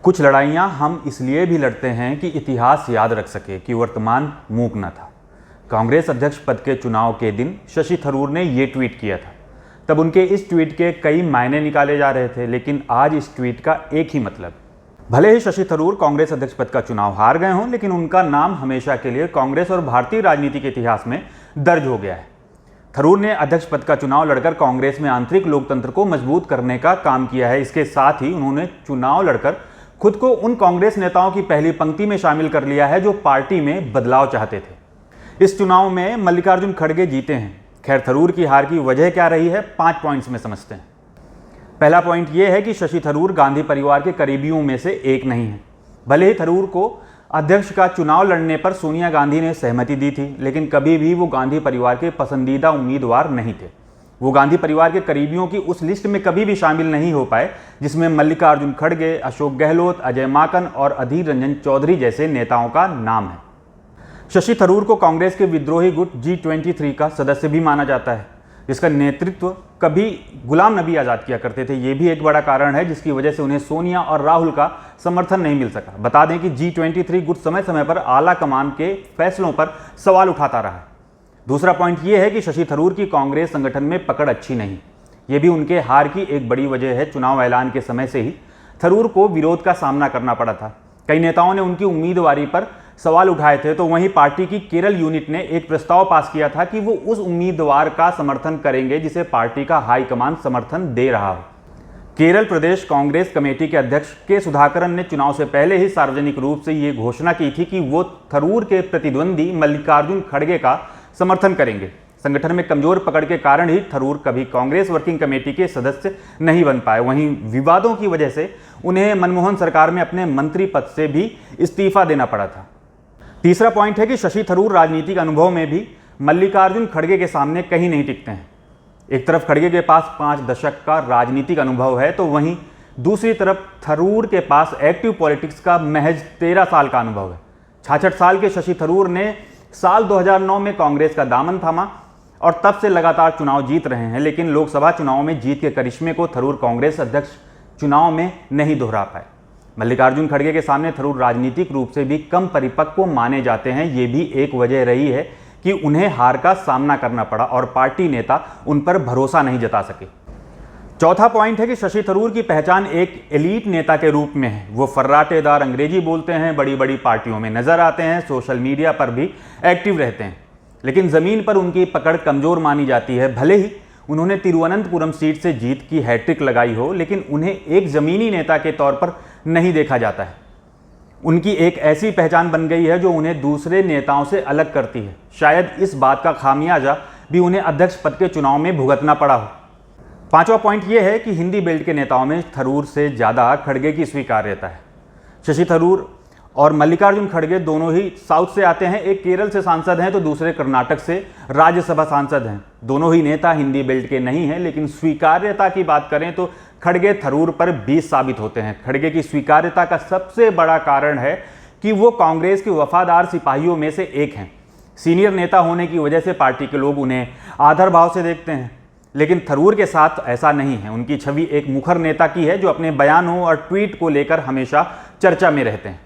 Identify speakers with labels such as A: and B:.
A: कुछ लड़ाइयाँ हम इसलिए भी लड़ते हैं कि इतिहास याद रख सके कि वर्तमान मूक न था। कांग्रेस अध्यक्ष पद के चुनाव के दिन शशि थरूर ने ये ट्वीट किया था। तब उनके इस ट्वीट के कई मायने निकाले जा रहे थे, लेकिन आज इस ट्वीट का एक ही मतलब। भले ही शशि थरूर कांग्रेस अध्यक्ष पद का चुनाव हार गए हों, लेकिन उनका नाम हमेशा के लिए कांग्रेस और भारतीय राजनीति के इतिहास में दर्ज हो गया है। थरूर ने अध्यक्ष पद का चुनाव लड़कर कांग्रेस में आंतरिक लोकतंत्र को मजबूत करने का काम किया है। इसके साथ ही उन्होंने चुनाव लड़कर खुद को उन कांग्रेस नेताओं की पहली पंक्ति में शामिल कर लिया है जो पार्टी में बदलाव चाहते थे। इस चुनाव में मल्लिकार्जुन खड़गे जीते हैं। खैर, थरूर की हार की वजह क्या रही है, 5 पॉइंट्स में समझते हैं। पहला पॉइंट यह है कि शशि थरूर गांधी परिवार के करीबियों में से एक नहीं है। भले ही थरूर को अध्यक्ष का चुनाव लड़ने पर सोनिया गांधी ने सहमति दी थी, लेकिन कभी भी वो गांधी परिवार के पसंदीदा उम्मीदवार नहीं थे। वो गांधी परिवार के करीबियों की उस लिस्ट में कभी भी शामिल नहीं हो पाए जिसमें मल्लिकार्जुन खड़गे, अशोक गहलोत, अजय माकन और अधीर रंजन चौधरी जैसे नेताओं का नाम है। शशि थरूर को कांग्रेस के विद्रोही गुट G23 का सदस्य भी माना जाता है, जिसका नेतृत्व कभी गुलाम नबी आज़ाद किया करते थे। ये भी एक बड़ा कारण है जिसकी वजह से उन्हें सोनिया और राहुल का समर्थन नहीं मिल सका। बता दें कि G23 गुट समय समय पर आला कमान के फैसलों पर सवाल उठाता रहा है। दूसरा पॉइंट यह है कि शशि थरूर की कांग्रेस संगठन में पकड़ अच्छी नहीं। ये भी उनके हार की एक बड़ी वजह है। चुनाव ऐलान के समय से ही थरूर को विरोध का सामना करना पड़ा था। कई नेताओं ने उनकी उम्मीदवारी पर सवाल उठाए थे, तो वहीं पार्टी की केरल यूनिट ने एक प्रस्ताव पास किया था कि वो उस उम्मीदवार का समर्थन करेंगे जिसे पार्टी का हाईकमान समर्थन दे रहा हो। केरल प्रदेश कांग्रेस कमेटी के अध्यक्ष के सुधाकरन ने चुनाव से पहले ही सार्वजनिक रूप से ये घोषणा की थी कि वो थरूर के प्रतिद्वंदी मल्लिकार्जुन खड़गे का समर्थन करेंगे। संगठन में कमजोर पकड़ के कारण ही थरूर कभी कांग्रेस वर्किंग कमेटी के सदस्य नहीं बन पाए। वहीं विवादों की वजह से उन्हें मनमोहन सरकार में अपने मंत्री पद से भी इस्तीफा देना पड़ा था। तीसरा पॉइंट है कि शशि थरूर राजनीतिक अनुभव में भी मल्लिकार्जुन खड़गे के सामने कहीं नहीं टिकते हैं। एक तरफ खड़गे के पास 5 दशक का राजनीतिक अनुभव है, तो वहीं दूसरी तरफ थरूर के पास एक्टिव पॉलिटिक्स का महज 13 साल का अनुभव है। 66 साल के शशि थरूर ने साल 2009 में कांग्रेस का दामन थामा और तब से लगातार चुनाव जीत रहे हैं, लेकिन लोकसभा चुनाव में जीत के करिश्मे को थरूर कांग्रेस अध्यक्ष चुनाव में नहीं दोहरा पाए। मल्लिकार्जुन खड़गे के सामने थरूर राजनीतिक रूप से भी कम परिपक्व माने जाते हैं। ये भी एक वजह रही है कि उन्हें हार का सामना करना पड़ा और पार्टी नेता उन पर भरोसा नहीं जता सके। चौथा पॉइंट है कि शशि थरूर की पहचान एक एलीट नेता के रूप में है। वो फर्राटेदार अंग्रेजी बोलते हैं, बड़ी बड़ी पार्टियों में नजर आते हैं, सोशल मीडिया पर भी एक्टिव रहते हैं, लेकिन जमीन पर उनकी पकड़ कमजोर मानी जाती है। भले ही उन्होंने तिरुवनंतपुरम सीट से जीत की हैट्रिक लगाई हो, लेकिन उन्हें एक जमीनी नेता के तौर पर नहीं देखा जाता है। उनकी एक ऐसी पहचान बन गई है जो उन्हें दूसरे नेताओं से अलग करती है। शायद इस बात का खामियाजा भी उन्हें अध्यक्ष पद के चुनाव में भुगतना पड़ा हो। पांचवा पॉइंट यह है कि हिंदी बेल्ट के नेताओं में थरूर से ज़्यादा खड़गे की स्वीकार्यता है। शशि थरूर और मल्लिकार्जुन खड़गे दोनों ही साउथ से आते हैं। एक केरल से सांसद हैं तो दूसरे कर्नाटक से राज्यसभा सांसद हैं। दोनों ही नेता हिंदी बेल्ट के नहीं हैं, लेकिन स्वीकार्यता की बात करें तो खड़गे थरूर पर 20 साबित होते हैं। खड़गे की स्वीकार्यता का सबसे बड़ा कारण है कि वो कांग्रेस के वफादार सिपाहियों में से एक हैं। सीनियर नेता होने की वजह से पार्टी के लोग उन्हें आदर भाव से देखते हैं, लेकिन थरूर के साथ ऐसा नहीं है। उनकी छवि एक मुखर नेता की है जो अपने बयानों और ट्वीट को लेकर हमेशा चर्चा में रहते हैं।